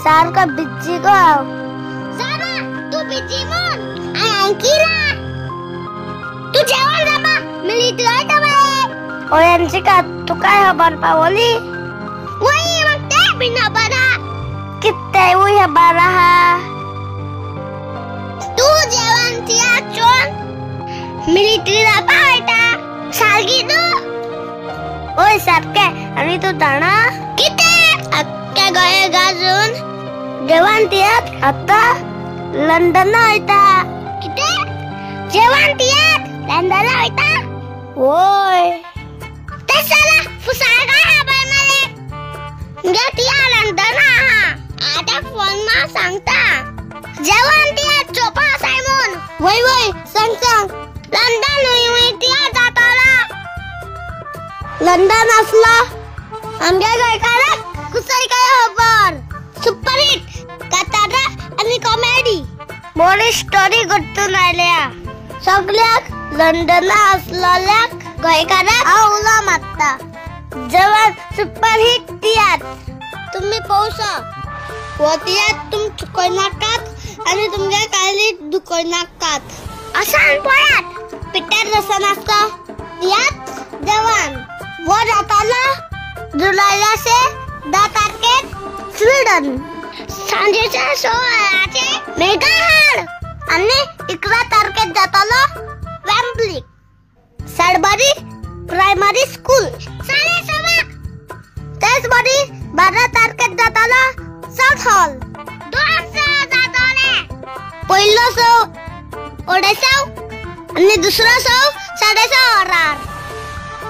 सारखा बिझी गो सारा तू बिझी म्हणून अंकिरा तू जेवण जमा मिली तू आता बाई ओय अंशिका तू काय खबर पावली वही मग ते बिना बरा किती वही बरा तू जेवण तिया चोन मिली तू आता बेटा सालगी तू ओय सारखे आणि तू दाणा किती अक्के गए गाजून जेवण तियात आता लंडन होता किती जेवण तियात लंडन होता ओय ते साला फुसाय काय खबर मले गे तिया लंडन आता फोन मा सांगता जेवण तियात चोपा सायमन वय वय सांग लंडन होई तिया जाताला लंडन असला आमच्या गायकाला कुसाई काय खबर सुपर हिट कथारा आणि कॉमेडी मोठी स्टोरी घडून आल्या सगळ्याक लंडन असलेल्या गायकाला आवला मागता जेव्हा सुपर हिट तियात तुम्ही पाहूसा व तियात तुम चुकय नाकात आणि तुमच्या काली दुखय नाकात असा पळात पिटर रसन असता तियात जेवण व जाताना जुलैला से 10 तारखेत स्वीडन सांजेच्या 16चे मेगाहाड आणि 11 तारखेत जाताना वेम्बली सडबरी प्रायमरी स्कूल 6:30 तेच बरी 12 तारखेत जाताना साउथ हॉल 2 जाताले पहिलं सो ओडेसाव आणि दुसरं सो 6:30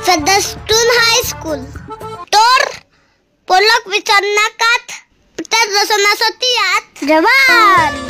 सदस्टून हाय स्कूल तोर पोलक विचारनाकात पिटर रसना सतियात जवान